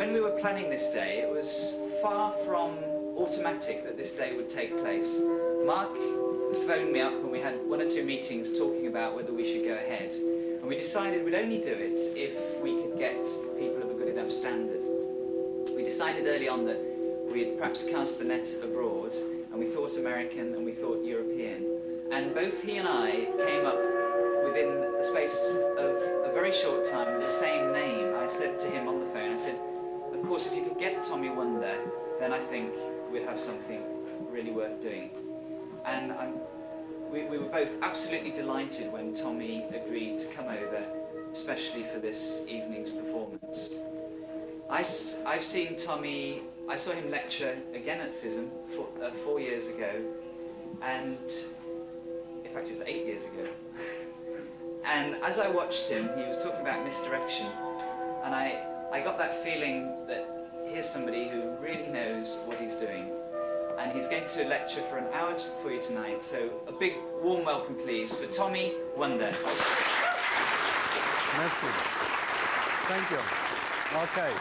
when we were planning this day, it was far from automatic that this day would take place. Mark phoned me up and we had 1 or 2 meetings talking about whether we should go ahead. And we decided we'd only do it if we could get people of a good enough standard. We decided early on that we'd perhaps cast the net abroad, and we thought American and we thought European. And both he and I came up within the space of a very short time with the same name. I said to him on the phone, I said, of course, if you could get Tommy Wonder, then I think we'd have something really worth doing. And we were both absolutely delighted when Tommy agreed to come over, especially for this evening's performance. I've seen Tommy, I saw him lecture again at FISM 4 years ago, and in fact it was 8 years ago. And as I watched him, he was talking about misdirection, and I got that feeling that here's somebody who really knows what he's doing. And he's going to lecture for an hour for you tonight, so a big warm welcome please for Tommy Wonder. Merci. Thank you. Okay.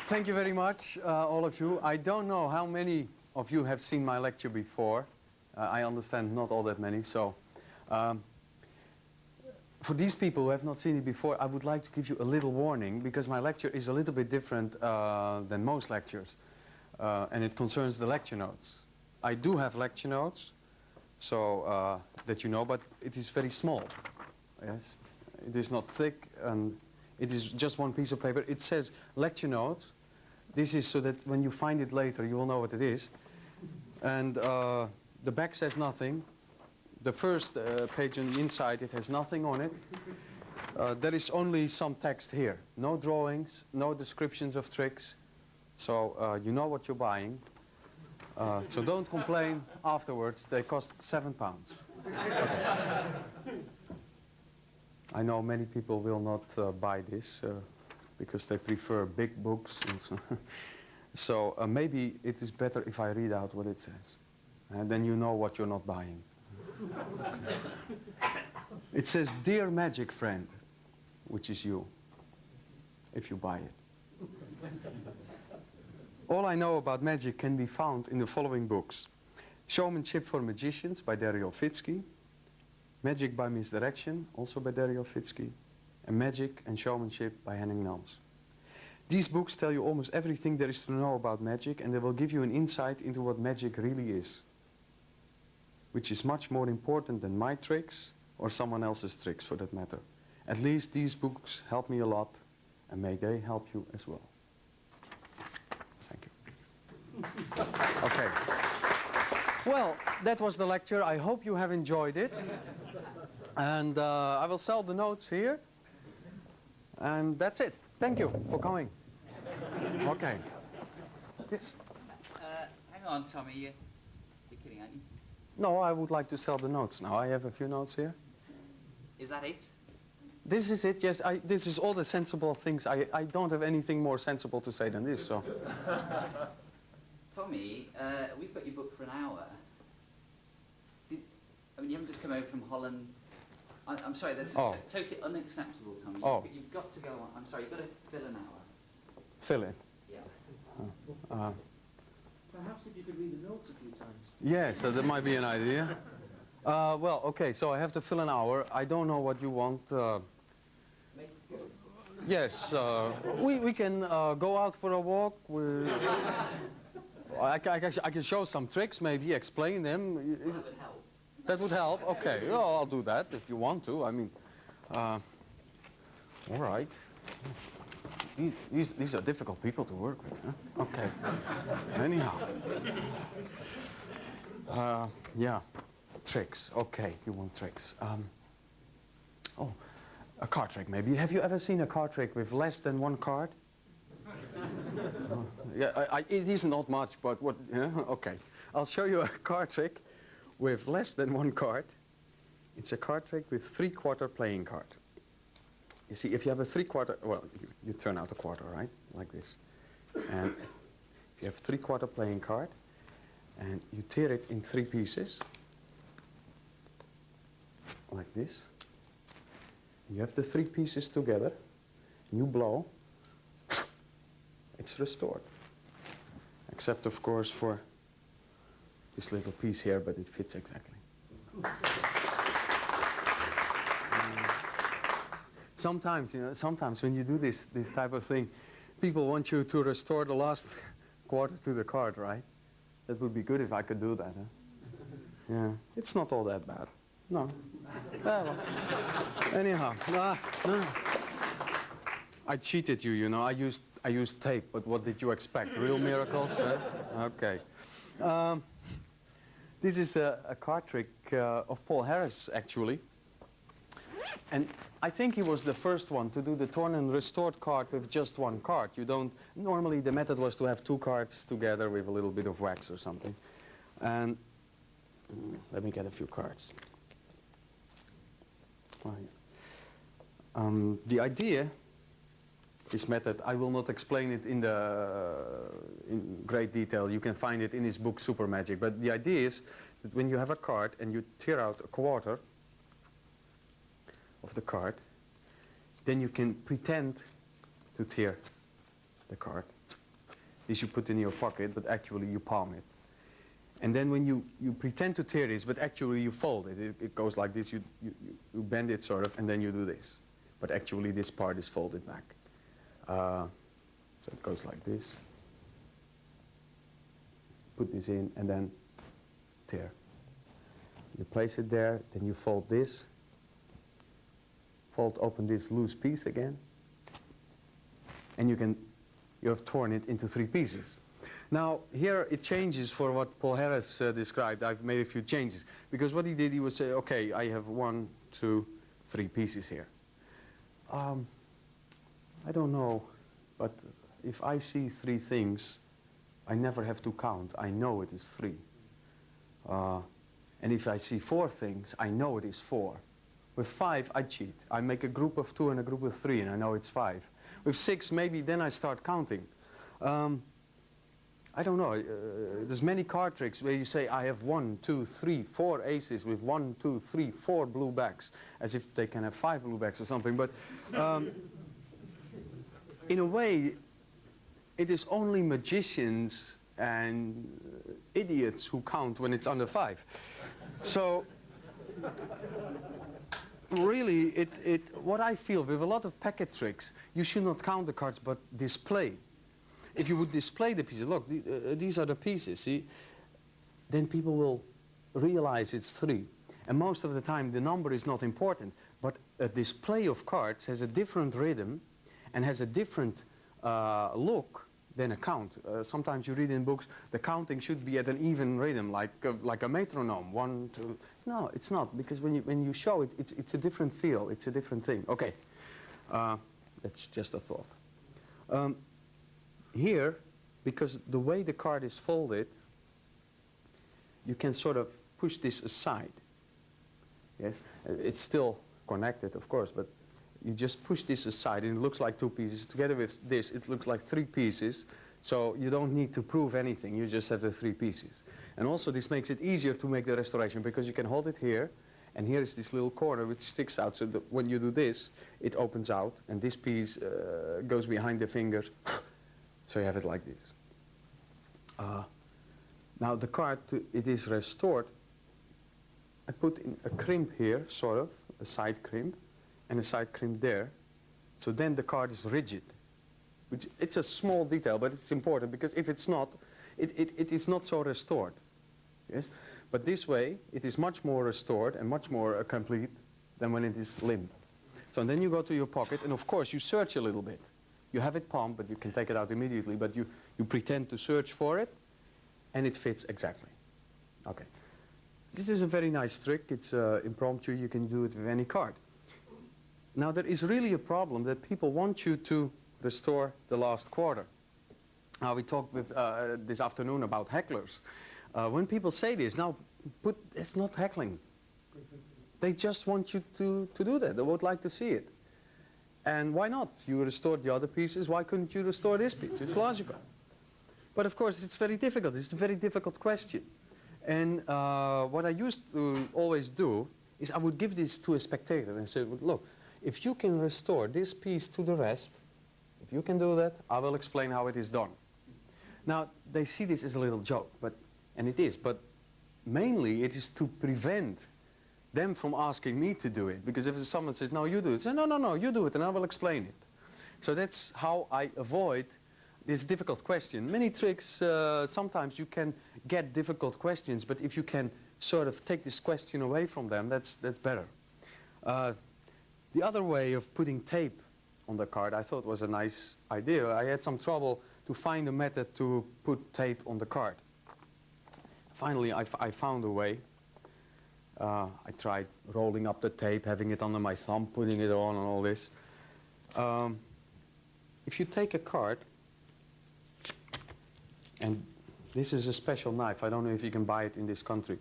Thank you very much, all of you. I don't know how many of you have seen my lecture before. I understand not all that many, so for these people who have not seen it before, I would like to give you a little warning, because my lecture is a little bit different than most lectures, and it concerns the lecture notes. I do have lecture notes, so that you know, but it is very small. Yes, it is not thick, and it is just one piece of paper. It says lecture notes. This is so that when you find it later, you will know what it is. And the back says nothing. The first page on the inside, it has nothing on it. There is only some text here. No drawings, no descriptions of tricks. So you know what you're buying. So don't complain afterwards. They cost £7. Okay. I know many people will not buy this because they prefer big books. And so maybe it is better if I read out what it says. And then you know what you're not buying. It says, "Dear magic friend," which is you, if you buy it. All I know about magic can be found in the following books: Showmanship for Magicians by Dario Fitsky, Magic by Misdirection, also by Dario Fitsky, and Magic and Showmanship by Henning Nans. These books tell you almost everything there is to know about magic, and they will give you an insight into what magic really is, which is much more important than my tricks or someone else's tricks for that matter. At least these books help me a lot, and may they help you as well. Thank you. Okay. Well, that was the lecture. I hope you have enjoyed it. And I will sell the notes here. And that's it. Thank you for coming. Okay. Yes? Hang on, Tommy. You're kidding, aren't you? No, I would like to sell the notes now. I have a few notes here. Is that it? This is it, yes. This is all the sensible things. I don't have anything more sensible to say than this, so. Tommy, we've got you booked for an hour. I mean, you haven't just come over from Holland. I'm sorry, this is totally unacceptable, Tommy. You've got to go on. I'm sorry, you've got to fill an hour. Fill in? Yeah. Perhaps if you could read the notes a few times. Yeah, so that might be an idea. Well, okay, so I have to fill an hour. I don't know what you want. Yes, we can go out for a walk. I can show some tricks, maybe, explain them. That would help. That would help? Okay, well, I'll do that if you want to. I mean, all right. These are difficult people to work with, huh? Okay. Anyhow. Yeah, tricks. Okay, you want tricks. Oh, a card trick maybe. Have you ever seen a card trick with less than one card? Yeah, it is not much, but what, yeah, okay. I'll show you a card trick with less than one card. It's a card trick with 3/4 playing card. You see, if you have a 3/4, well, you turn out a quarter, right? Like this. And if you have 3/4 playing card, and you tear it in 3 pieces, like this. You have the 3 pieces together, you blow, it's restored. Except, of course, for this little piece here, but it fits exactly. Sometimes, sometimes when you do this type of thing, people want you to restore the last quarter to the card, right? That would be good if I could do that, huh? Yeah, it's not all that bad. No. Well, anyhow, no. I cheated you, I used tape, but what did you expect? Real miracles? Huh? Okay. This is a card trick of Paul Harris, actually. And I think he was the first one to do the torn and restored card with just one card. Normally the method was to have two cards together with a little bit of wax or something. And let me get a few cards. The idea, this method, I will not explain it in great detail. You can find it in his book Super Magic. But the idea is that when you have a card and you tear out a quarter of the card, then you can pretend to tear the card. This you put in your pocket, but actually you palm it. And then when you pretend to tear this, but actually you fold it. It goes like this, you bend it sort of, and then you do this. But actually this part is folded back. So it goes like this. Put this in and then tear. You place it there, then you fold this. Fold open this loose piece again. And you have torn it into 3 pieces. Now, here it changes for what Paul Harris described. I've made a few changes. Because what he did, he would say, okay, I have 1, 2, 3 pieces here. I don't know, but if I see 3 things, I never have to count. I know it is 3. And if I see 4 things, I know it is 4. With 5, I cheat. I make a group of 2 and a group of 3, and I know it's 5. With 6, maybe then I start counting. I don't know. There's many card tricks where you say, I have 1, 2, 3, 4 aces with 1, 2, 3, 4 blue backs, as if they can have 5 blue backs or something. But in a way, it is only magicians and idiots who count when it's under 5. So really, what I feel with a lot of packet tricks, you should not count the cards but display. If you would display the pieces, look, these are the pieces, see? Then people will realize it's 3. And most of the time the number is not important, but a display of cards has a different rhythm and has a different look than a count. Sometimes you read in books, the counting should be at an even rhythm, like a metronome, 1, 2. No, it's not, because when you show it, it's a different feel, it's a different thing. Okay, that's just a thought. Here, because the way the card is folded, you can sort of push this aside. Yes, it's still connected, of course, but you just push this aside and it looks like 2 pieces. Together with this, it looks like 3 pieces. So you don't need to prove anything, you just have the 3 pieces. And also this makes it easier to make the restoration because you can hold it here, and here is this little corner which sticks out, so that when you do this, it opens out, and this piece goes behind the fingers, so you have it like this. Now the card, it is restored. I put in a crimp here, sort of, a side crimp, and a side crimp there, so then the card is rigid. It's a small detail, but it's important, because if it's not, it is not so restored. Yes? But this way, it is much more restored and much more complete than when it is limp. So then you go to your pocket, and of course you search a little bit. You have it palmed, but you can take it out immediately, but you pretend to search for it, and it fits exactly. Okay. This is a very nice trick. It's impromptu. You can do it with any card. Now there is really a problem that people want you to restore the last quarter. Now we talked with, this afternoon about hecklers. When people say this, now it's not heckling. They just want you to do that. They would like to see it. And why not? You restored the other pieces. Why couldn't you restore this piece? It's logical. But of course, it's very difficult. It's a very difficult question. And what I used to always do is I would give this to a spectator and say, look, if you can restore this piece to the rest, If you can do that, I will explain how it is done. Now, they see this as a little joke, and it is, but mainly it is to prevent them from asking me to do it. Because if someone says, no, you do it, say, no, no, no, you do it, and I will explain it. So that's how I avoid this difficult question. Many tricks, sometimes you can get difficult questions, but if you can sort of take this question away from them, that's better. The other way of putting tape on the card I thought was a nice idea. I had some trouble to find a method to put tape on the card. Finally, I found a way. I tried rolling up the tape, having it under my thumb, putting it on and all this. If you take a card, and this is a special knife, I don't know if you can buy it in this country.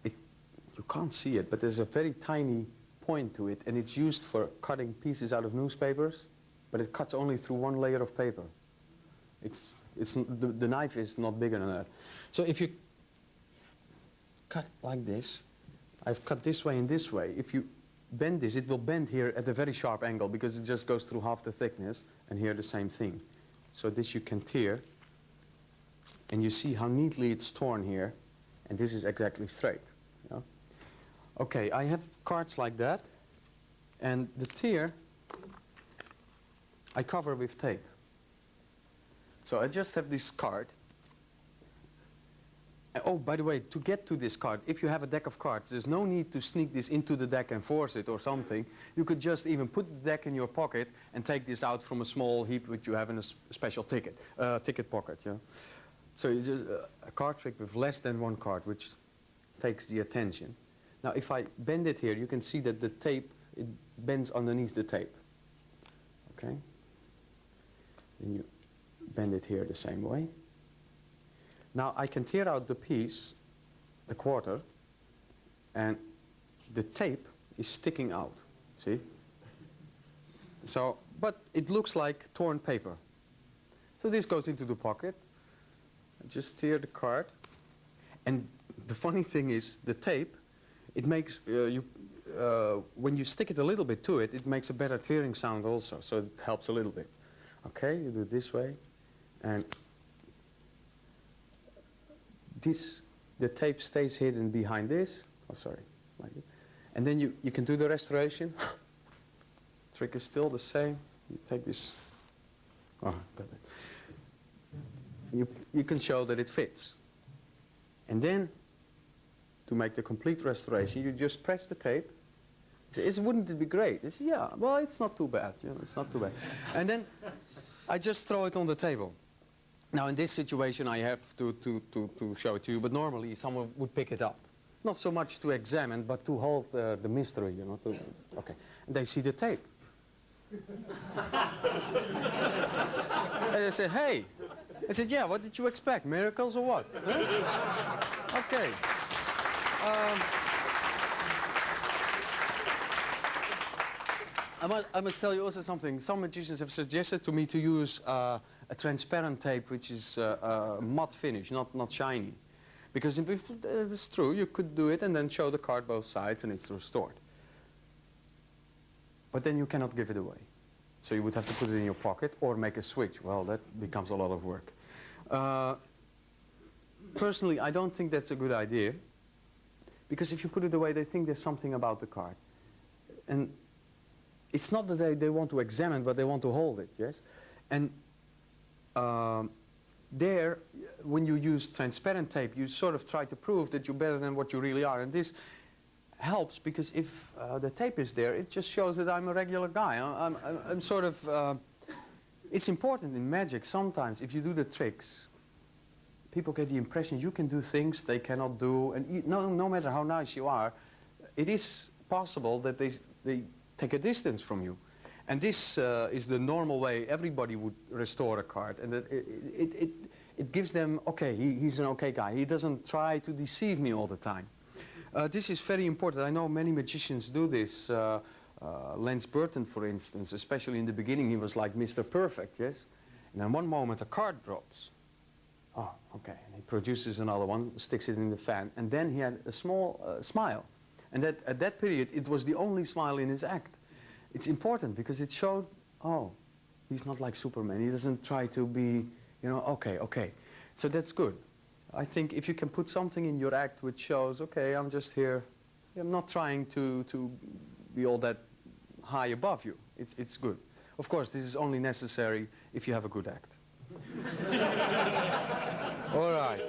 You can't see it, but there's a very tiny point to it, and it's used for cutting pieces out of newspapers, but it cuts only through one layer of paper. The knife is not bigger than that. So if you cut like this, I've cut this way and this way. If you bend this, it will bend here at a very sharp angle because it just goes through half the thickness, and here the same thing. So this you can tear, and you see how neatly it's torn here, and this is exactly straight. Yeah? Okay, I have cards like that, and the tear I cover with tape. So I just have this card. Oh, by the way, to get to this card, if you have a deck of cards, there's no need to sneak this into the deck and force it or something. You could just even put the deck in your pocket and take this out from a small heap which you have in a special ticket pocket. Yeah? So it's just a card trick with less than one card, which takes the attention. Now, if I bend it here, you can see that the tape, it bends underneath the tape. Okay? Then you bend it here the same way. Now I can tear out the piece, the quarter, and the tape is sticking out, see? So, but it looks like torn paper. So this goes into the pocket. I just tear the card, and the funny thing is the tape, it makes, when you stick it a little bit to it, it makes a better tearing sound also, so it helps a little bit. Okay, you do it this way, and the tape stays hidden behind this. Oh, sorry. Like it. And then you can do the restoration. Trick is still the same. You take this. Oh, got it. You can show that it fits. And then, to make the complete restoration, you just press the tape. You say, wouldn't it be great? It's, yeah, well, it's not too bad. You know, it's not too bad. And then I just throw it on the table. Now, in this situation, I have to show it to you, but normally someone would pick it up. Not so much to examine, but to hold the mystery, you know. Okay, and they see the tape. And they say, hey. I said, yeah, what did you expect? Miracles or what? Huh? Okay. I must tell you also something. Some magicians have suggested to me to use a transparent tape which is matte finish, not shiny. Because if it's true, you could do it and then show the card both sides and it's restored. But then you cannot give it away. So you would have to put it in your pocket or make a switch. Well, that becomes a lot of work. Personally, I don't think that's a good idea. Because if you put it away, they think there's something about the card. And it's not that they want to examine, but they want to hold it, yes? And there, when you use transparent tape, you sort of try to prove that you're better than what you really are. And this helps because if the tape is there, it just shows that I'm a regular guy. I'm sort of... it's important in magic sometimes, if you do the tricks, people get the impression you can do things they cannot do. And no matter how nice you are, it is possible that they take a distance from you. And this is the normal way everybody would restore a card. And it gives them, okay, he's an okay guy. He doesn't try to deceive me all the time. This is very important. I know many magicians do this. Lance Burton, for instance, especially in the beginning, he was like Mr. Perfect, yes? And then one moment a card drops. Oh, okay. And he produces another one, sticks it in the fan, and then he had a small smile. And at that period, it was the only smile in his act. It's important because it showed, oh, He's not like Superman. He doesn't try to be, okay, okay. So that's good. I think if you can put something in your act which shows, okay, I'm just here, I'm not trying to be all that high above you. It's good. Of course, this is only necessary if you have a good act. All right.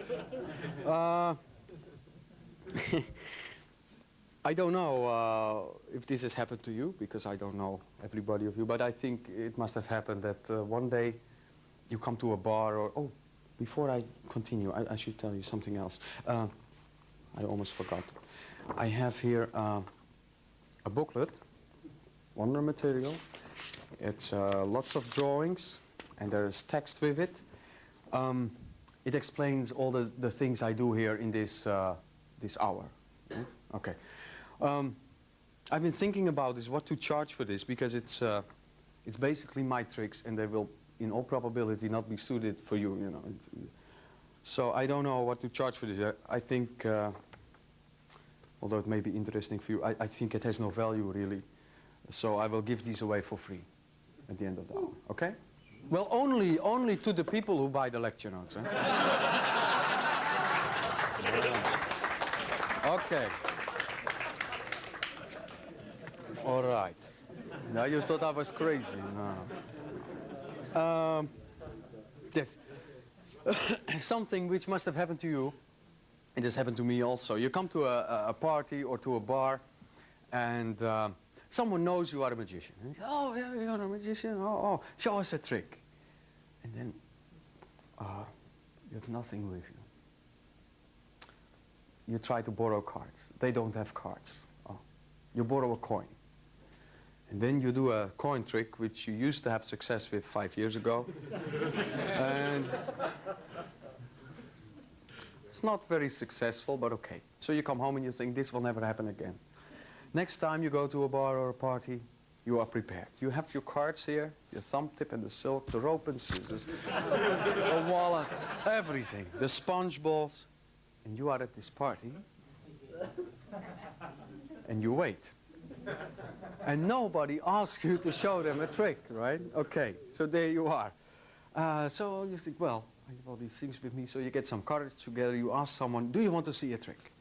I don't know if this has happened to you, because I don't know everybody of you, but I think it must have happened that one day you come to a bar or, oh, before I continue, I should tell you something else. I almost forgot. I have here a booklet, wonder material. It's lots of drawings, and there is text with it. It explains all the things I do here in this hour. Right? Okay. I've been thinking about this, what to charge for this, because it's basically my tricks, and they will, in all probability, not be suited for you. So I don't know what to charge for this. I think, although it may be interesting for you, I think it has no value really. So I will give these away for free at the end of the hour. Okay? Well, only to the people who buy the lecture notes. Eh? Yeah. Okay. All right. Now you thought I was crazy. No. Yes. Something which must have happened to you, it has happened to me also. You come to a party or to a bar, and someone knows you are a magician. And oh, yeah, you're a magician. Oh, show us a trick. And then you have nothing with you. You try to borrow cards. They don't have cards. Oh. You borrow a coin. And then you do a coin trick, which you used to have success with 5 years ago. And it's not very successful, but okay. So you come home and you think, this will never happen again. Next time you go to a bar or a party, you are prepared. You have your cards here, your thumb tip and the silk, the rope and scissors, a wallet, everything, the sponge balls. And you are at this party, and you wait. And nobody asks you to show them a trick, right? Okay, so there you are. So you think, well, I have all these things with me, so you get some cards together, you ask someone, do you want to see a trick?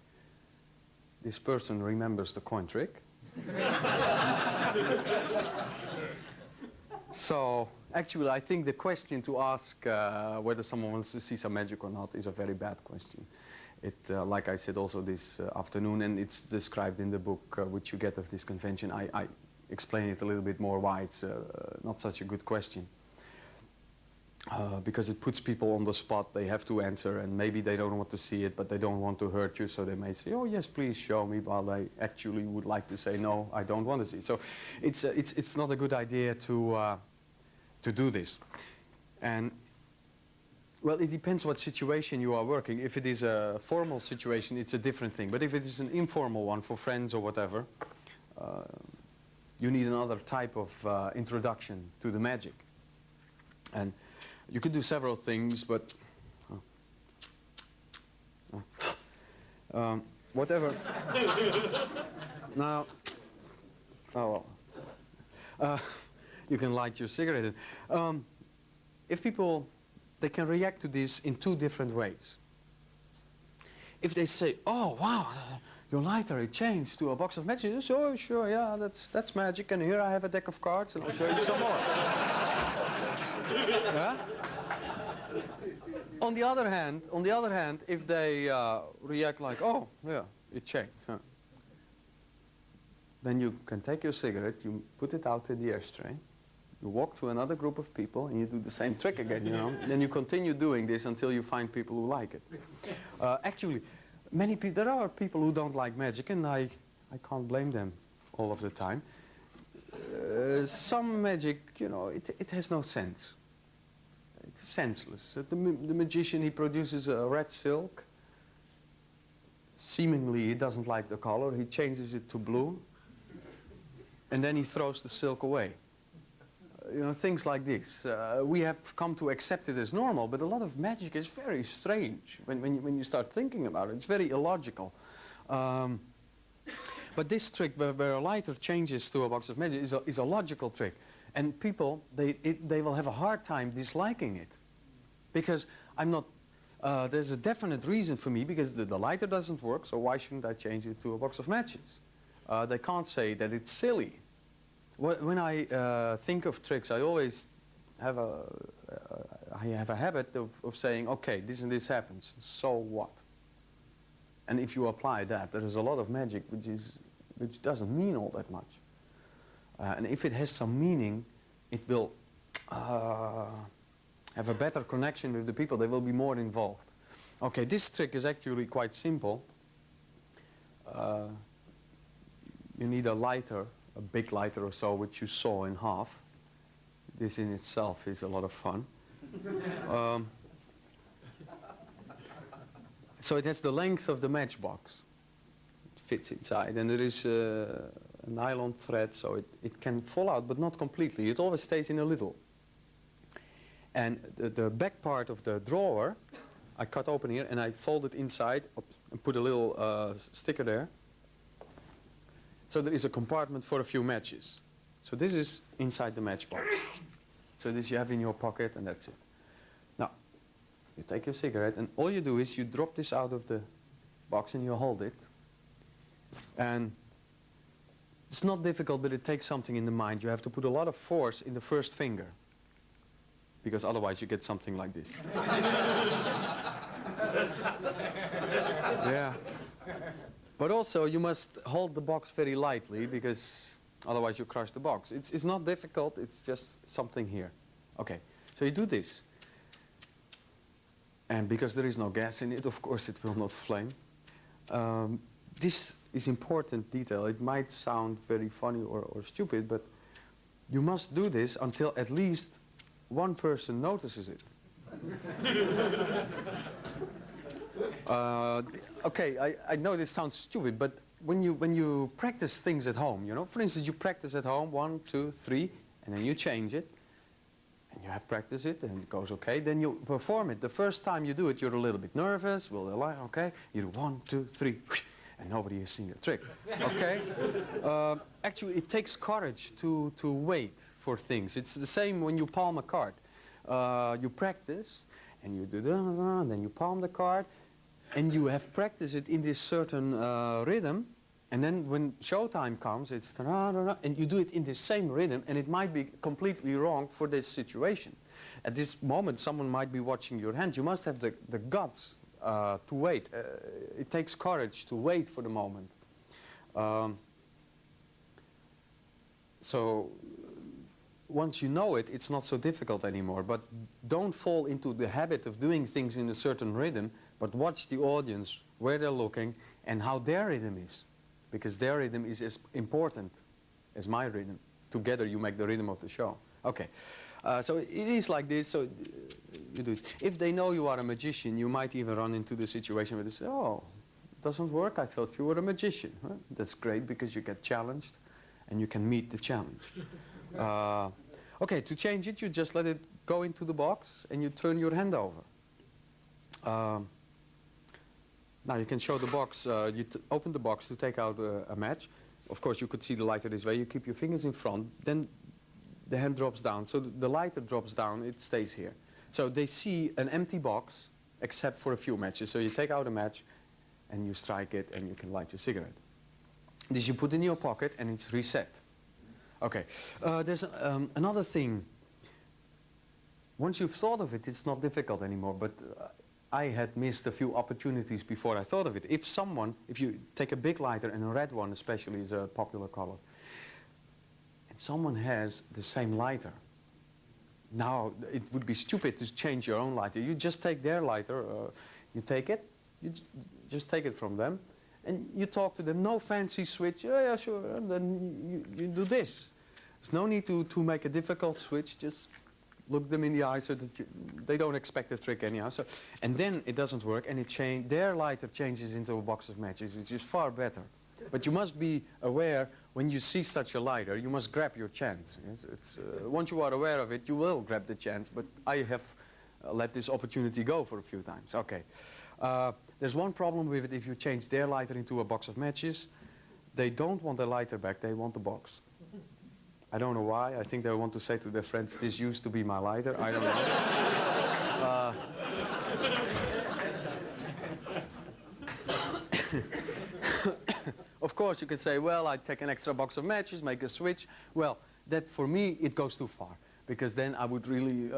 This person remembers the coin trick. So, actually, I think the question to ask whether someone wants to see some magic or not is a very bad question. Like I said also this afternoon, and it's described in the book which you get of this convention. I explain it a little bit more why it's not such a good question. Because it puts people on the spot. They have to answer, and maybe they don't want to see it, but they don't want to hurt you, so they may say, oh yes, please show me, while they actually would like to say, no, I don't want to see it. So it's not a good idea to do this. And well, it depends what situation you are working. If it is a formal situation, it's a different thing. But if it is an informal one for friends or whatever, you need another type of introduction to the magic. And you could do several things, but whatever. Now, oh well. You can light your cigarette. If people, they can react to this in two different ways. If they say, oh wow, your lighter, it changed to a box of matches. Oh sure, yeah, that's magic, and here I have a deck of cards, and I'll show you some more. Yeah? On the other hand, if they react like, oh yeah, it changed, huh? Then you can take your cigarette, you put it out in the ashtray, you walk to another group of people, and you do the same trick again, you know. And then you continue doing this until you find people who like it. Actually, there are people who don't like magic, and I can't blame them all of the time. Some magic, you know, it has no sense. It's senseless. The magician, he produces a red silk. Seemingly, he doesn't like the color. He changes it to blue. And then he throws the silk away. You know, things like this. We have come to accept it as normal, but a lot of magic is very strange when you start thinking about it. It's very illogical. But this trick where a lighter changes to a box of magic is a logical trick. And people, they will have a hard time disliking it. Because I'm not, there's a definite reason for me, because the lighter doesn't work, so why shouldn't I change it to a box of matches? They can't say that it's silly. When I think of tricks, I always have a habit of saying, okay, this and this happens, so what? And if you apply that, there is a lot of magic which doesn't mean all that much. And if it has some meaning, it will have a better connection with the people. They will be more involved. Okay, this trick is actually quite simple. You need a lighter, a big lighter or so, which you saw in half. This in itself is a lot of fun. So it has the length of the matchbox. It fits inside, and there is a nylon thread, so it can fall out, but not completely. It always stays in a little. And the back part of the drawer, I cut open here, and I fold it inside and put a little sticker there. So there is a compartment for a few matches. So this is inside the matchbox. So this you have in your pocket, and that's it. Now, you take your cigarette, and all you do is you drop this out of the box and you hold it. And it's not difficult, but it takes something in the mind. You have to put a lot of force in the first finger, because otherwise you get something like this. Yeah. But also you must hold the box very lightly, because otherwise you crush the box. It's not difficult, it's just something here. Okay, so you do this. And because there is no gas in it, of course it will not flame. This is important detail. It might sound very funny or stupid, but you must do this until at least one person notices it. Okay, I know this sounds stupid, but when you practice things at home, you know, for instance, you practice at home 1, 2, 3, and then you change it, and you have practiced it, and it goes okay. Then you perform it. The first time you do it, you're a little bit nervous. Will they like? Okay, you do 1, 2, 3, and nobody has seen the trick. Okay. Actually, it takes courage to wait for things. It's the same when you palm a card. You practice, and you do then you palm the card, and you have practiced it in this certain rhythm, and then when showtime comes, it's and you do it in the same rhythm, and it might be completely wrong for this situation. At this moment, someone might be watching your hand. You must have the guts to wait. It takes courage to wait for the moment. So once you know it, it's not so difficult anymore. But don't fall into the habit of doing things in a certain rhythm, but watch the audience, where they're looking, and how their rhythm is. Because their rhythm is as important as my rhythm. Together you make the rhythm of the show. Okay, so it is like this, so you do this. If they know you are a magician, you might even run into the situation where they say, oh, it doesn't work, I thought you were a magician. Huh? That's great, because you get challenged, and you can meet the challenge. Okay, to change it, you just let it go into the box, and you turn your hand over. Now you can show the box, you open the box to take out a match. Of course you could see the lighter this way, you keep your fingers in front, then the hand drops down. So the lighter drops down, it stays here. So they see an empty box, except for a few matches. So you take out a match, and you strike it, and you can light your cigarette. This you put in your pocket, and it's reset. Okay, there's another thing. Once you've thought of it, it's not difficult anymore, but I had missed a few opportunities before I thought of it. If you take a big lighter, and a red one especially is a popular color, and someone has the same lighter, now it would be stupid to change your own lighter. You just take their lighter, you take it, you just take it from them, and you talk to them, no fancy switch, yeah, sure, and then you do this. There's no need to make a difficult switch, just look them in the eye so that they don't expect the trick anyhow. So, and then it doesn't work, and their lighter changes into a box of matches, which is far better. But you must be aware, when you see such a lighter, you must grab your chance. Once you are aware of it, you will grab the chance, but I have let this opportunity go for a few times. Okay. There's one problem with it. If you change their lighter into a box of matches, they don't want the lighter back, they want the box. I don't know why. I think they want to say to their friends, this used to be my lighter. I don't know. Of course, you can say, well, I take an extra box of matches, make a switch. Well, that for me, it goes too far. Because then I would really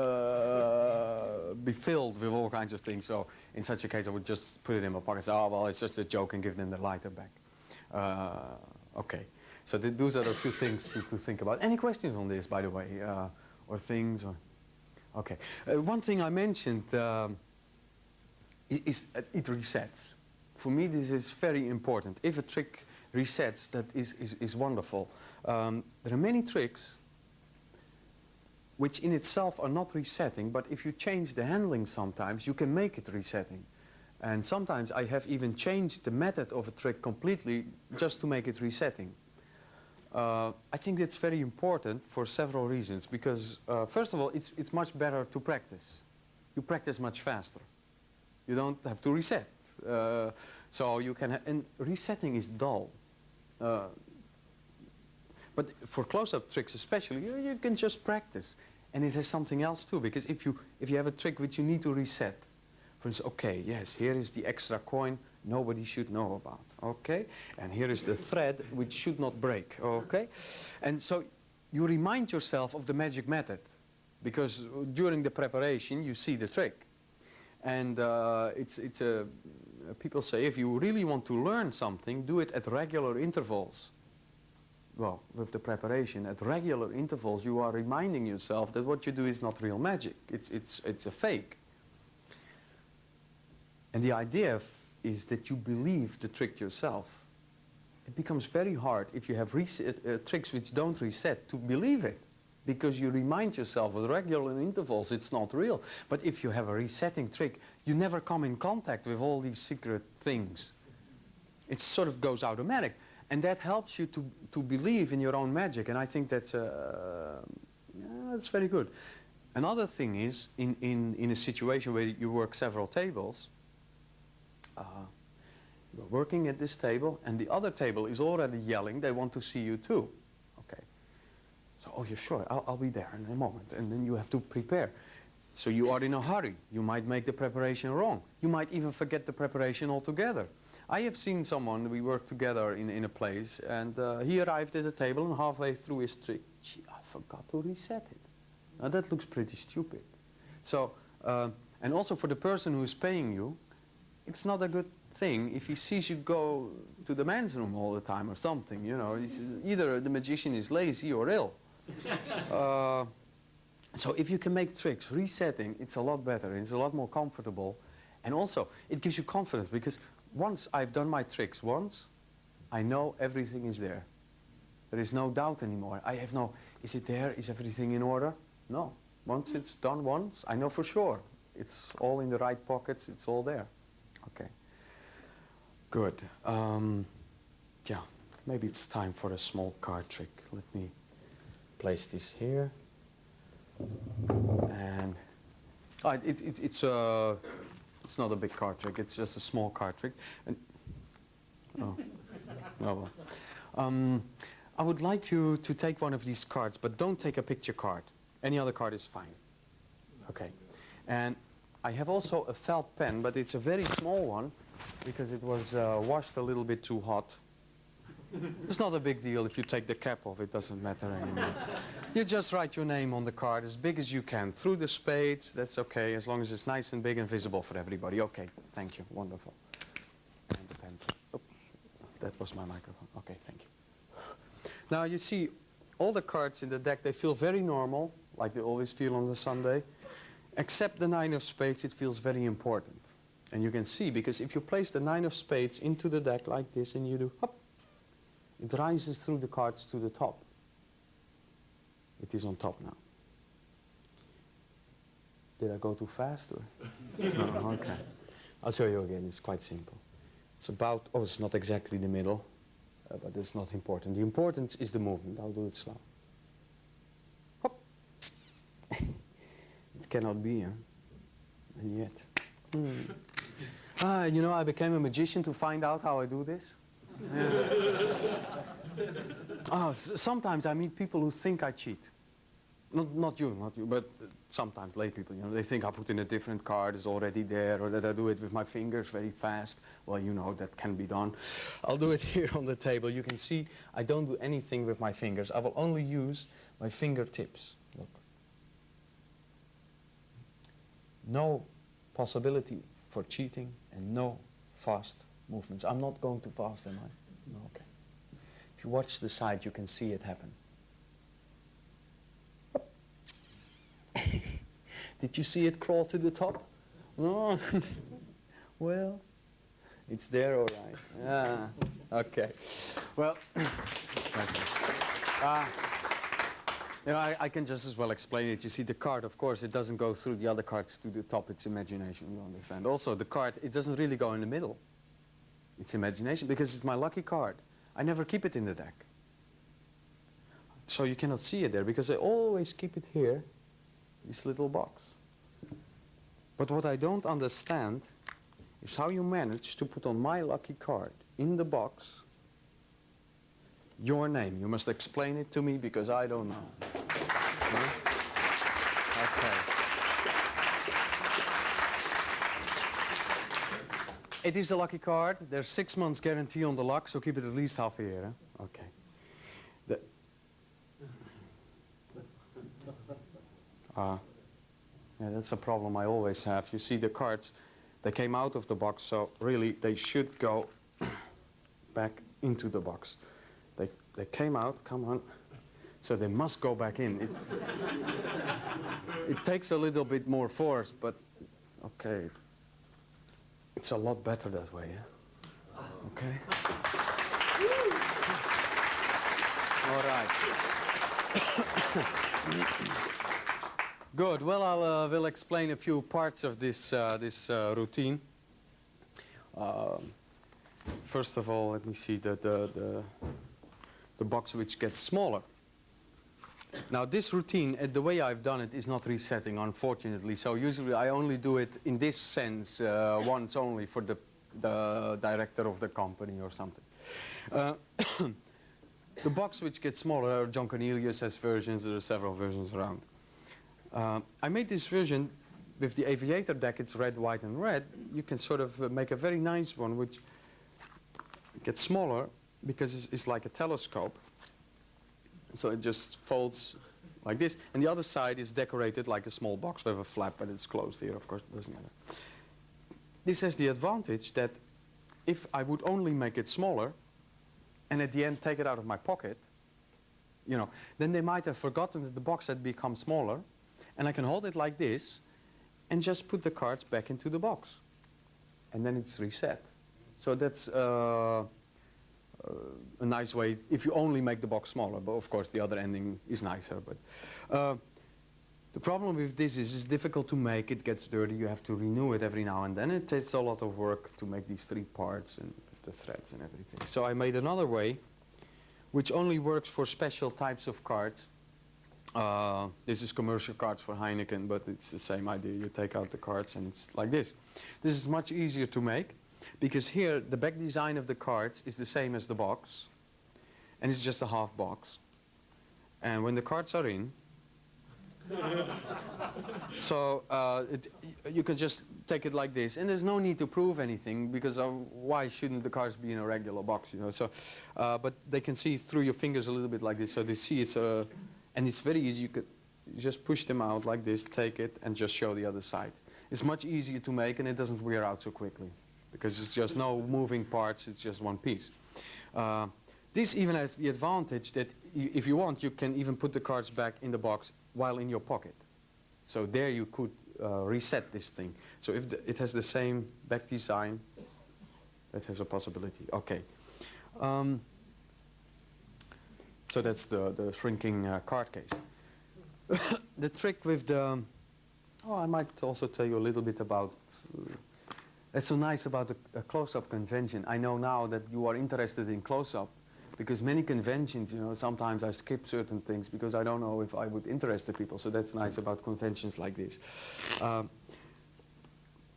be filled with all kinds of things. So in such a case, I would just put it in my pocket and say, oh, well, it's just a joke, and give them the lighter back. Okay. So those are a few things to think about. Any questions on this, by the way? Or things? Or okay. One thing I mentioned is it resets. For me, this is very important. If a trick resets, that is wonderful. There are many tricks which in itself are not resetting, but if you change the handling sometimes, you can make it resetting. And sometimes I have even changed the method of a trick completely just to make it resetting. I think that's very important for several reasons, because first of all, it's much better to practice. You practice much faster. You don't have to reset. So you can, and resetting is dull. But for close-up tricks especially, you can just practice. And it has something else too, because if you have a trick which you need to reset, for instance, okay, yes, here is the extra coin nobody should know about, okay? And here is the thread which should not break, okay? And so you remind yourself of the magic method, because during the preparation you see the trick. And people say if you really want to learn something, do it at regular intervals. Well, with the preparation, at regular intervals, you are reminding yourself that what you do is not real magic. It's a fake. And the idea is that you believe the trick yourself. It becomes very hard if you have tricks which don't reset to believe it, because you remind yourself with regular intervals it's not real. But if you have a resetting trick, you never come in contact with all these secret things. It sort of goes automatic. And that helps you to believe in your own magic. And I think that's very good. Another thing is, in a situation where you work several tables, you're working at this table, and the other table is already yelling, they want to see you too. Okay. So, oh, you're sure, I'll be there in a moment. And then you have to prepare. So you are in a hurry. You might make the preparation wrong. You might even forget the preparation altogether. I have seen someone, we worked together in a place, and he arrived at the table, and halfway through his trick, gee, I forgot to reset it. Now that looks pretty stupid. So, and also for the person who is paying you, it's not a good thing if he sees you go to the men's room all the time or something, you know. Either the magician is lazy or ill. So if you can make tricks, resetting, it's a lot better, it's a lot more comfortable. And also, it gives you confidence, because once I've done my tricks once, I know everything is there. There is no doubt anymore. I have no, is it there? Is everything in order? No. Once it's done once, I know for sure. It's all in the right pockets, it's all there. Okay. Good. Yeah, maybe it's time for a small card trick. Let me place this here. And it's not a big card trick, it's just a small card trick. And, oh, well. I would like you to take one of these cards, but don't take a picture card. Any other card is fine. Okay. And I have also a felt pen, but it's a very small one, because it was washed a little bit too hot. It's not a big deal if you take the cap off, it doesn't matter anymore. You just write your name on the card as big as you can, through the spades, that's okay, as long as it's nice and big and visible for everybody. Okay, thank you, wonderful. And the pen. Oh, that was my microphone. Okay, thank you. Now you see, all the cards in the deck, they feel very normal, like they always feel on the Sunday, except the 9 of spades, it feels very important. And you can see, because if you place the 9 of spades into the deck like this, and you do, hop, it rises through the cards to the top. It is on top now. Did I go too fast? Or? No, okay. I'll show you again, it's quite simple. It's about, oh, it's not exactly the middle, but it's not important. The importance is the movement. I'll do it slow. Hop. It cannot be, huh? And yet. You know, I became a magician to find out how I do this. Yeah. Sometimes I meet people who think I cheat. Not you, but sometimes lay people, you know, they think I put in a different card, it's already there, or that I do it with my fingers very fast. Well, you know, that can be done. I'll do it here on the table. You can see I don't do anything with my fingers. I will only use my fingertips. Look. No possibility for cheating and no fast movements. I'm not going too fast, am I? No, okay. If you watch the side, you can see it happen. Did you see it crawl to the top? No. Well, it's there all right. Yeah. Okay. Well, you know, I can just as well explain it. You see, the card, of course, it doesn't go through the other cards to the top. It's imagination, you understand. Also, the card, it doesn't really go in the middle. It's imagination because it's my lucky card. I never keep it in the deck. So you cannot see it there because I always keep it here, this little box. But what I don't understand is how you manage to put on my lucky card in the box your name. You must explain it to me because I don't know. Huh? Okay. It is a lucky card. There's 6 months guarantee on the luck, so keep it at least half a year. Huh? Okay. Yeah, that's a problem I always have. You see the cards, they came out of the box, so really they should go back into the box. They came out, come on, so they must go back in. It takes a little bit more force, but okay, it's a lot better that way, yeah? Okay? All right. Good. Well, I will explain a few parts of this routine. First of all, let me see the box which gets smaller. Now, this routine, the way I've done it, is not resetting, unfortunately. So usually I only do it in this sense once only for the director of the company or something. The box which gets smaller, John Cornelius has versions. There are several versions around. I made this version with the aviator deck. It's red, white, and red. You can sort of make a very nice one which gets smaller because it's like a telescope. So it just folds like this. And the other side is decorated like a small box with a flap, but it's closed here, of course, it doesn't matter. This has the advantage that if I would only make it smaller and at the end take it out of my pocket, you know, then they might have forgotten that the box had become smaller. And I can hold it like this and just put the cards back into the box. And then it's reset. So that's a nice way if you only make the box smaller. But of course the other ending is nicer. But the problem with this is it's difficult to make. It gets dirty. You have to renew it every now and then. It takes a lot of work to make these 3 parts and the threads and everything. So I made another way which only works for special types of cards. This is commercial cards for Heineken, but it's the same idea. You take out the cards and it's like this. This is much easier to make because here the back design of the cards is the same as the box and it's just a half box. And when the cards are in, so you can just take it like this and there's no need to prove anything because why shouldn't the cards be in a regular box, you know? So, but they can see through your fingers a little bit like this, so they see it's a... And it's very easy. You could just push them out like this, take it, and just show the other side. It's much easier to make, and it doesn't wear out so quickly because it's just no moving parts. It's just one piece. This even has the advantage that if you want, you can even put the cards back in the box while in your pocket. So there you could reset this thing. So if it has the same back design, that has a possibility. Okay. So that's the shrinking card case. The trick with the... Oh, I might also tell you a little bit about... That's so nice about a close-up convention. I know now that you are interested in close-up because many conventions, you know, sometimes I skip certain things because I don't know if I would interest the people. So that's nice about conventions like this.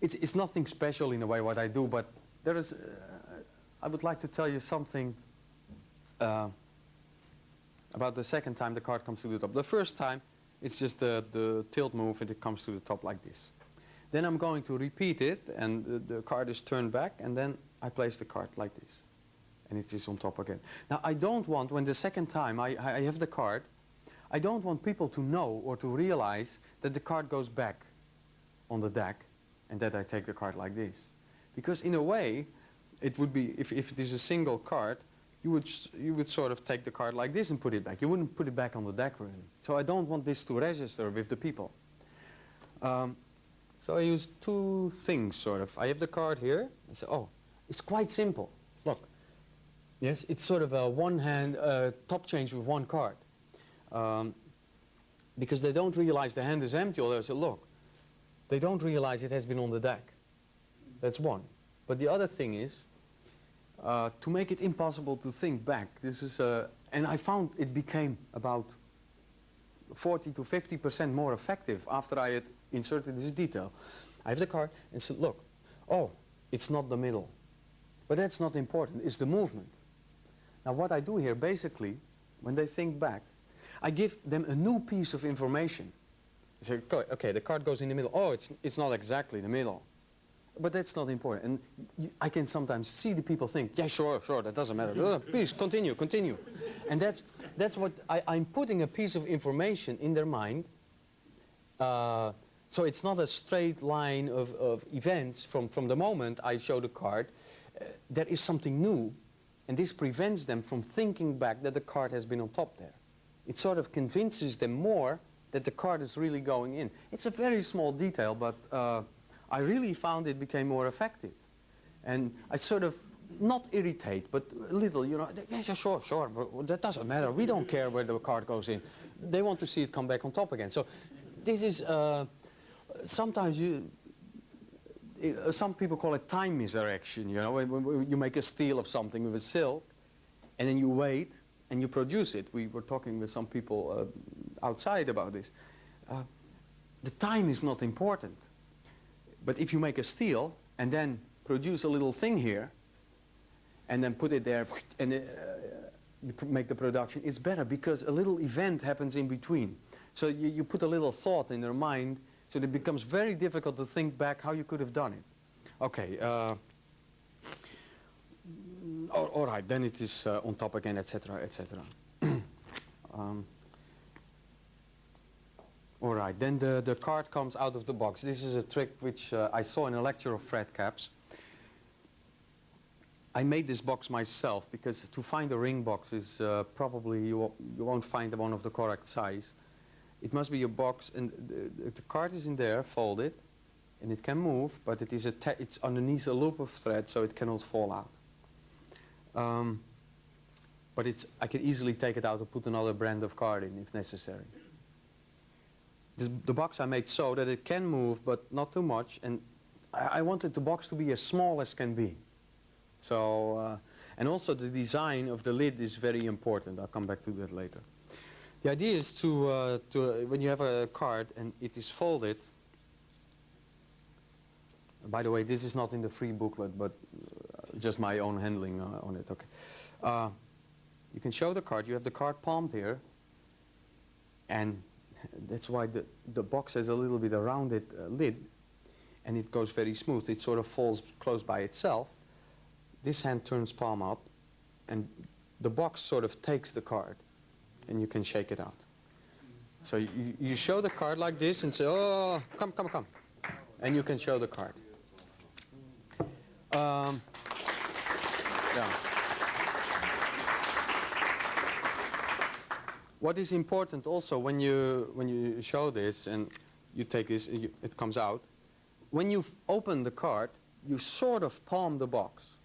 It's nothing special in a way what I do, but there is... I would like to tell you something about the second time the card comes to the top. The first time, it's just the tilt move and it comes to the top like this. Then I'm going to repeat it, and the card is turned back, and then I place the card like this. And it is on top again. Now, I don't want, when the second time I have the card, I don't want people to know or to realize that the card goes back on the deck and that I take the card like this. Because in a way, it would be, if it is a single card, you would sort of take the card like this and put it back. You wouldn't put it back on the deck, really. So I don't want this to register with the people. So I use two things, sort of. I have the card here. I say, oh, it's quite simple. Look. Yes, it's sort of a one-hand top change with one card. Because they don't realize the hand is empty, or they say, look, they don't realize it has been on the deck. That's one. But the other thing is, to make it impossible to think back, this is and I found it became about 40 to 50% more effective after I had inserted this detail. I have the card and said, look, oh, it's not the middle. But that's not important, it's the movement. Now what I do here, basically, when they think back, I give them a new piece of information. I say, okay, the card goes in the middle. Oh, it's not exactly the middle. But that's not important. And I can sometimes see the people think, yeah, sure, that doesn't matter. Please, continue. And that's what I'm putting a piece of information in their mind. So it's not a straight line of events from the moment I show the card. There is something new. And this prevents them from thinking back that the card has been on top there. It sort of convinces them more that the card is really going in. It's a very small detail, but I really found it became more effective. And I sort of, not irritate, but a little, you know, yeah, sure, that doesn't matter. We don't care where the card goes in. They want to see it come back on top again. So this is, sometimes some people call it time misdirection, you know, when you make a steel of something with a silk, and then you wait, and you produce it. We were talking with some people outside about this. The time is not important. But if you make a steel, and then produce a little thing here, and then put it there, and you make the production, it's better because a little event happens in between. So you put a little thought in their mind, so it becomes very difficult to think back how you could have done it. Okay, all right, then it is on top again, etc., etc. All right, then the card comes out of the box. This is a trick which I saw in a lecture of Fred Capps. I made this box myself because to find a ring box is probably you won't find one of the correct size. It must be a box, and the card is in there, folded, and it can move, but it is it's underneath a loop of thread, so it cannot fall out. But I can easily take it out and put another brand of card in if necessary. The box I made so that it can move, but not too much, and I wanted the box to be as small as can be. So, and also the design of the lid is very important. I'll come back to that later. The idea is to when you have a card and it is folded, by the way, this is not in the free booklet, but just my own handling on it. Okay, you can show the card. You have the card palmed here, and that's why the box has a little bit a rounded lid, and it goes very smooth. It sort of falls close by itself. This hand turns palm up, and the box sort of takes the card, and you can shake it out. So you show the card like this and say, oh, come. And you can show the card. Yeah. What is important also when you show this and you take this, it comes out, when you open the card, you sort of palm the box.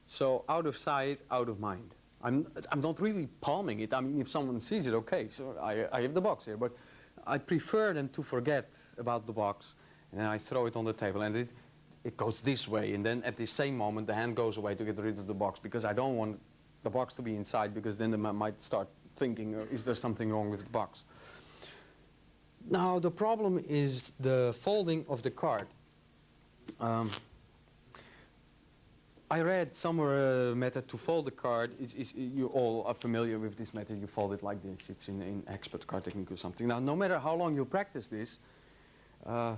So out of sight, out of mind. I'm not really palming it. I mean, if someone sees it, okay, so I have the box here. But I prefer them to forget about the box, and then I throw it on the table, and it goes this way. And then at the same moment, the hand goes away to get rid of the box, because I don't want the box to be inside, because then they might start thinking, is there something wrong with the box? Now, the problem is the folding of the card. I read somewhere a method to fold the card. You all are familiar with this method. You fold it like this. It's in expert card technique or something. Now, no matter how long you practice this, you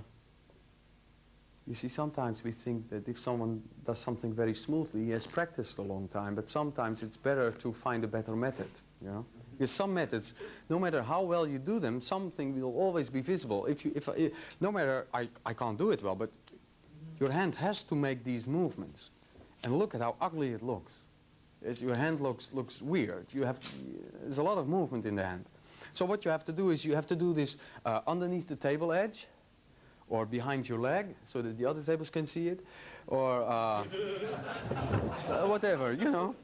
see, sometimes we think that if someone does something very smoothly, he has practiced a long time. But sometimes it's better to find a better method, you know? Because some methods, no matter how well you do them, something will always be visible. No matter, I can't do it well, but your hand has to make these movements. And look at how ugly it looks. Your hand looks weird. There's a lot of movement in the hand. So what you have to do is you have to do this underneath the table edge, or behind your leg, so that the other tables can see it, or whatever, you know.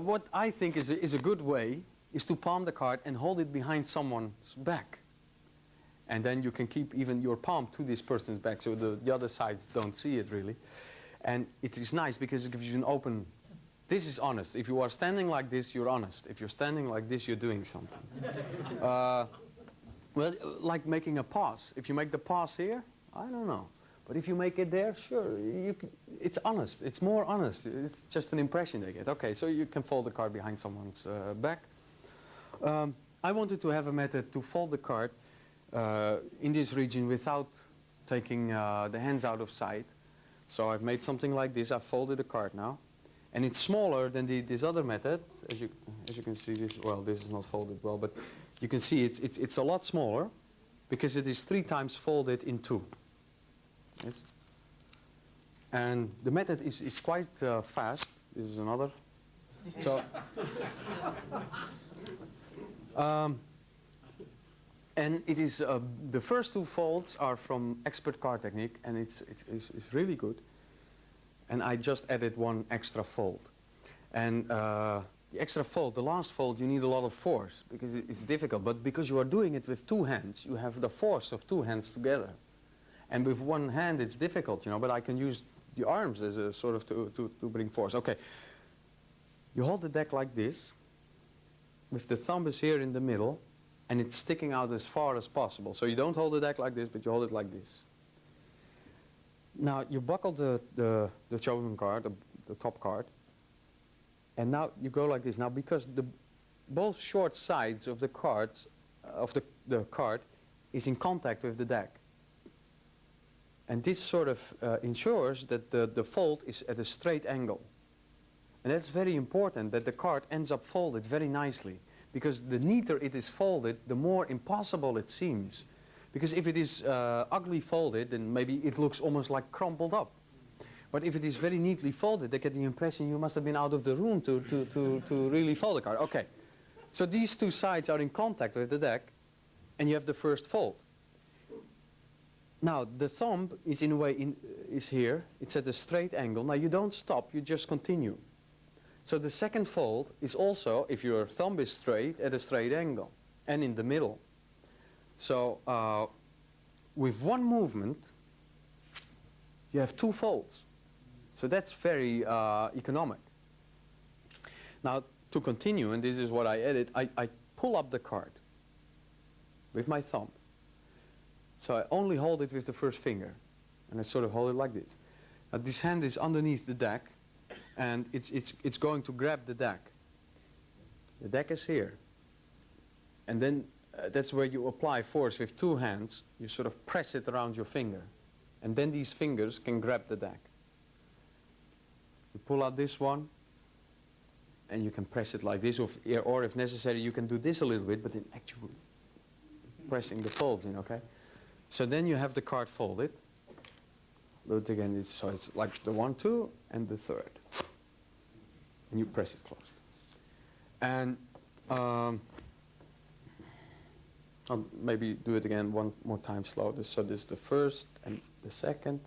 What I think is a good way is to palm the card and hold it behind someone's back. And then you can keep even your palm to this person's back, so the other sides don't see it really. And it is nice because it gives you an open... This is honest. If you are standing like this, you're honest. If you're standing like this, you're doing something. Well, like making a pass. If you make the pass here, I don't know. But if you make it there, sure, it's honest. It's more honest. It's just an impression they get. Okay, so you can fold the card behind someone's back. I wanted to have a method to fold the card in this region without taking the hands out of sight. So I've made something like this. I've folded the card now. And it's smaller than this other method. As you can see, this is not folded well, but you can see it's a lot smaller because it is 3 times folded in 2. Yes? And the method is quite fast. This is another. So, and it is the first 2 folds are from expert card technique, and it's really good. And I just added 1 extra fold. And the extra fold, the last fold, you need a lot of force because it's difficult. But because you are doing it with 2 hands, you have the force of 2 hands together. And with 1 hand, it's difficult, you know. But I can use the arms as a sort of to bring force. Okay. You hold the deck like this, with the thumb is here in the middle, and it's sticking out as far as possible. So you don't hold the deck like this, but you hold it like this. Now you buckle the chosen card, the top card, and now you go like this. Now because both short sides of the cards, the card, is in contact with the deck, and this sort of ensures that the fold is at a straight angle, and that's very important that the card ends up folded very nicely, because the neater it is folded, the more impossible it seems. Because if it is ugly folded, then maybe it looks almost like crumpled up. But if it is very neatly folded, they get the impression you must have been out of the room to really fold the card. Okay, so these 2 sides are in contact with the deck, and you have the first fold. Now the thumb is in a way is here. It's at a straight angle. Now you don't stop, you just continue. So the second fold is also, if your thumb is straight, at a straight angle, and in the middle. So with 1 movement, you have 2 folds. So that's very economic. Now to continue, and this is what I added, I pull up the card with my thumb. So I only hold it with the first finger, and I sort of hold it like this. Now this hand is underneath the deck, and it's going to grab the deck. The deck is here, and then that's where you apply force with 2 hands. You sort of press it around your finger, and then these fingers can grab the deck. You pull out this one, and you can press it like this, or if necessary, you can do this a little bit, but in actually pressing the folds in, okay? So then you have the card folded. Look again, so it's like the 1, 2, and the 3rd. And you press it closed. And I'll maybe do it again 1 more time slow. So this is the first and the second,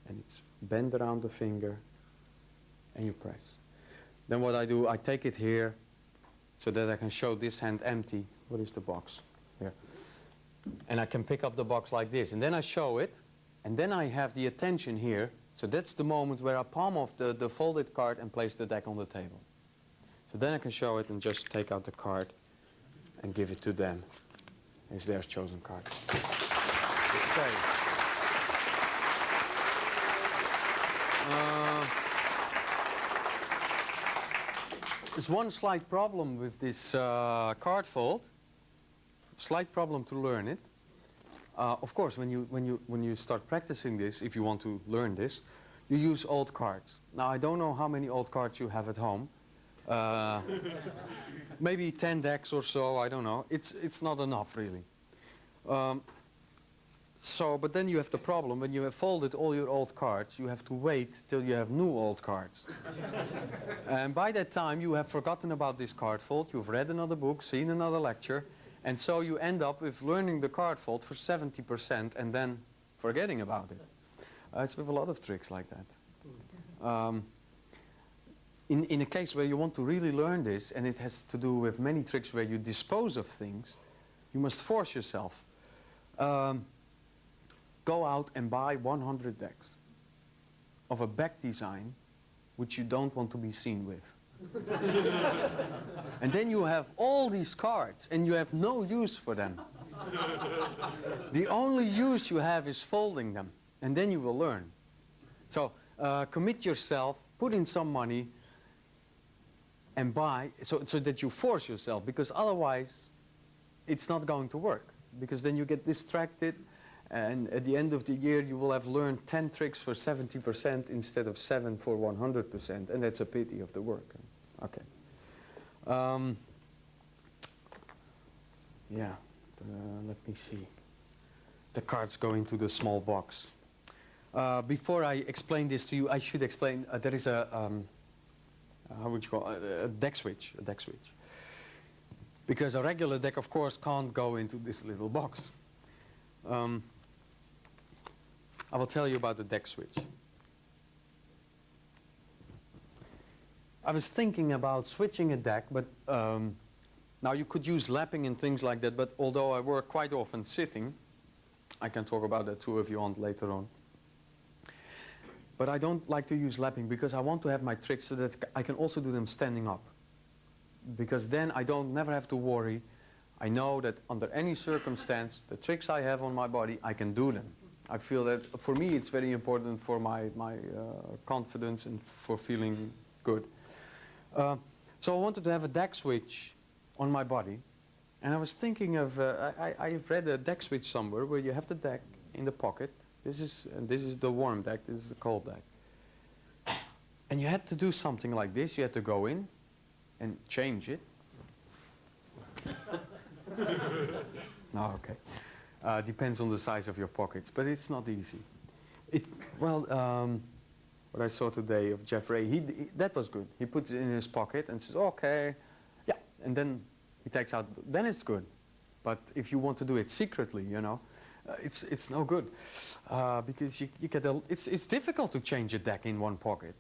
and it's bend around the finger, and you press. Then what I do, I take it here, so that I can show this hand empty. What is the box? Here. And I can pick up the box like this, and then I show it, and then I have the attention here. So that's the moment where I palm off the folded card and place the deck on the table. So then I can show it and just take out the card and give it to them. It's their chosen card. It's safe. There's one slight problem with this card fold. Slight problem to learn it. Of course, when you start practicing this, if you want to learn this, you use old cards. Now, I don't know how many old cards you have at home. Maybe 10 decks or so, I don't know. It's not enough, really. But then you have the problem, when you have folded all your old cards, you have to wait till you have new old cards. And by that time, you have forgotten about this card fold, you've read another book, seen another lecture, and so you end up with learning the card fold for 70% and then forgetting about it. It's with a lot of tricks like that. In a case where you want to really learn this, and it has to do with many tricks where you dispose of things, you must force yourself. Go out and buy 100 decks of a back design which you don't want to be seen with. And then you have all these cards and you have no use for them. The only use you have is folding them, and then you will learn. So commit yourself, put in some money and buy, so that you force yourself, because otherwise it's not going to work, because then you get distracted. And at the end of the year, you will have learned 10 tricks for 70% instead of 7 for 100%. And that's a pity of the work. Okay. Let me see. The cards go into the small box. Before I explain this to you, I should explain there is a, how would you call it? A deck switch. Because a regular deck, of course, can't go into this little box. I will tell you about the deck switch. I was thinking about switching a deck, but now you could use lapping and things like that, but although I work quite often sitting, I can talk about that too if you want later on. But I don't like to use lapping because I want to have my tricks so that I can also do them standing up. Because then I never have to worry. I know that under any circumstance, the tricks I have on my body, I can do them. I feel that for me it's very important for my confidence and for feeling good. So I wanted to have a deck switch on my body, and I was thinking of, I've read a deck switch somewhere where you have the deck in the pocket. This is the warm deck, this is the cold deck. And you had to do something like this. You had to go in and change it. No, okay. Depends on the size of your pockets, but it's not easy. What I saw today of Jeff Ray, that was good. He puts it in his pocket and says, okay, yeah, and then he takes out, then it's good. But if you want to do it secretly, you know, it's no good. Because you get it's difficult to change a deck in one pocket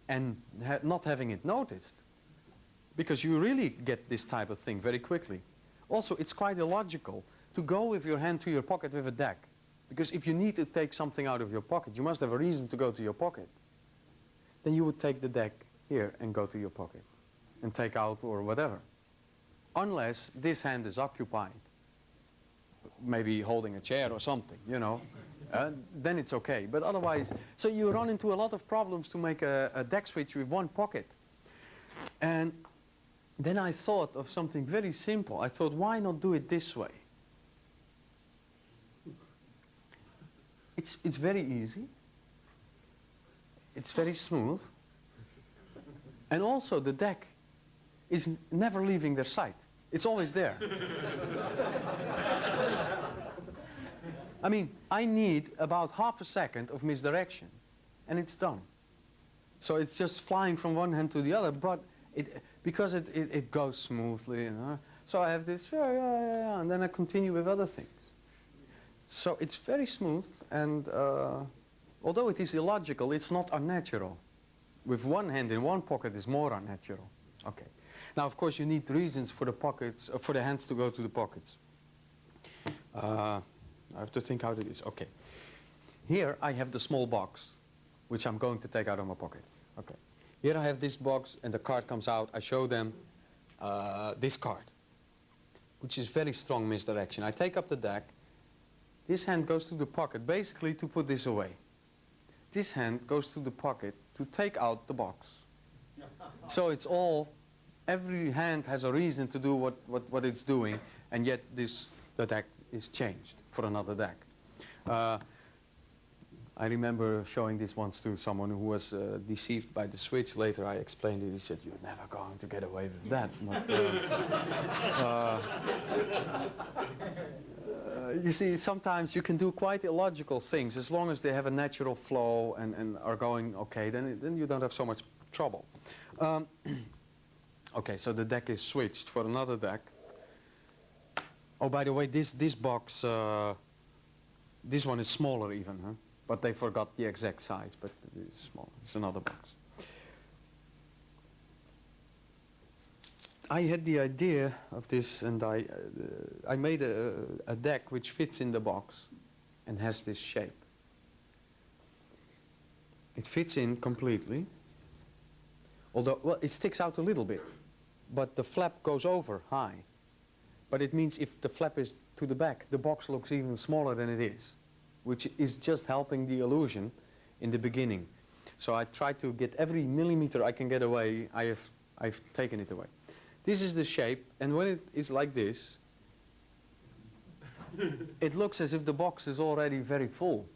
and not having it noticed. Because you really get this type of thing very quickly. Also, it's quite illogical to go with your hand to your pocket with a deck. Because if you need to take something out of your pocket, you must have a reason to go to your pocket. Then you would take the deck here and go to your pocket and take out or whatever. Unless this hand is occupied, maybe holding a chair or something, you know. Then it's okay. But otherwise, so you run into a lot of problems to make a deck switch with one pocket. And then I thought of something very simple. I thought, why not do it this way? It's very easy. It's very smooth. And also the deck is never leaving their sight. It's always there. I mean, I need about half a second of misdirection and it's done. So it's just flying from one hand to the other, but because it goes smoothly, you know. So I have this, and then I continue with other things. So it's very smooth, and although it is illogical, it's not unnatural. With one hand in one pocket is more unnatural. Okay. Now, of course, you need reasons for the pockets, for the hands to go to the pockets. I have to think how to do this. Okay. Here I have the small box, which I'm going to take out of my pocket. Okay. Here I have this box, and the card comes out. I show them this card, which is very strong misdirection. I take up the deck. This hand goes to the pocket, basically to put this away. this hand goes to the pocket to take out the box. So it's all, every hand has a reason to do what it's doing, and yet the deck is changed for another deck. I remember showing this once to someone who was deceived by the switch. Later I explained it. He said, "You're never going to get away with that." But, you see, sometimes you can do quite illogical things as long as they have a natural flow and are going okay. Then you don't have so much trouble. Okay, so the deck is switched for another deck. Oh, by the way, this box, this one is smaller even, huh? But they forgot the exact size, but it's small. It's another box. I had the idea of this, and I made a deck which fits in the box and has this shape. It fits in completely, although, well, it sticks out a little bit, but the flap goes over high. But it means if the flap is to the back, the box looks even smaller than it is, which is just helping the illusion in the beginning. So I try to get every millimeter I can get away, I've taken it away. This is the shape, and when it is like this, it looks as if the box is already very full.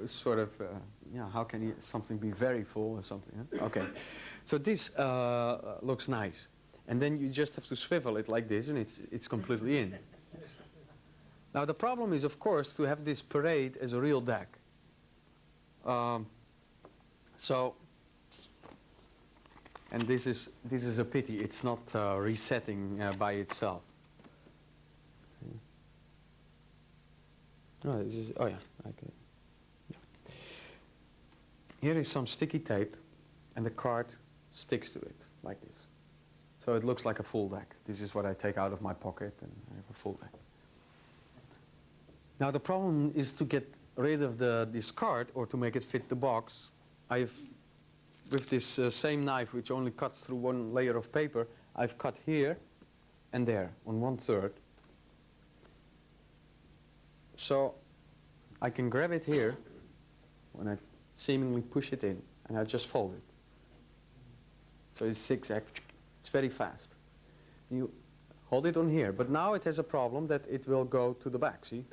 It's sort of, yeah, how can something be very full or something? Huh? Okay, so this looks nice. And then you just have to swivel it like this, and it's completely in. Now the problem is, of course, to have this parade as a real deck. And this is a pity. It's not resetting by itself. No, this is, oh yeah, okay. Yeah. Here is some sticky tape, and the card sticks to it like this. So it looks like a full deck. This is what I take out of my pocket, and I have a full deck. Now the problem is to get rid of this card, or to make it fit the box. With this same knife, which only cuts through one layer of paper, I've cut here and there on 1/3. So I can grab it here when I seemingly push it in, and I just fold it. So it's zigzag. It's very fast. You hold it on here, but now it has a problem that it will go to the back, see?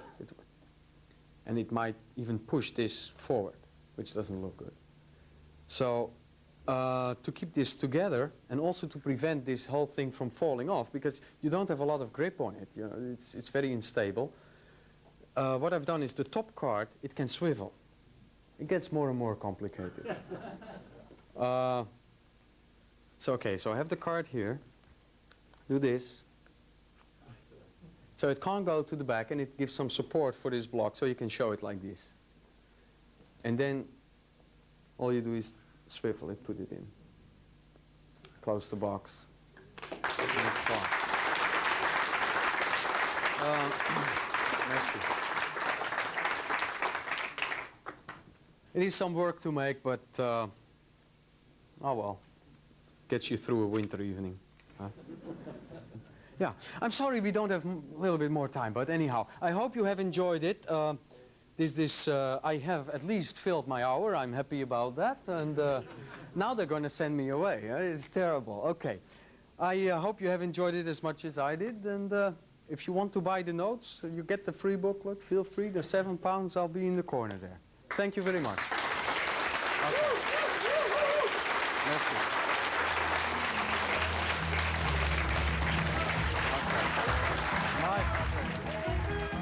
And it might even push this forward, which doesn't look good. So to keep this together, and also to prevent this whole thing from falling off, because you don't have a lot of grip on it, you know, it's very unstable. What I've done is the top card, it can swivel. It gets more and more complicated. So okay, so I have the card here. Do this. So it can't go to the back, and it gives some support for this block, so you can show it like this. And then all you do is swivel it, put it in. Close the box. And it's gone. It is some work to make, but oh well. Gets you through a winter evening. Huh? Yeah, I'm sorry we don't have a little bit more time, but anyhow, I hope you have enjoyed it. I have at least filled my hour. I'm happy about that, and now they're going to send me away. It's terrible. Okay, I hope you have enjoyed it as much as I did, and if you want to buy the notes, you get the free booklet, feel free. They're £7. I'll be in the corner there. Thank you very much. Okay. Merci. My pleasure.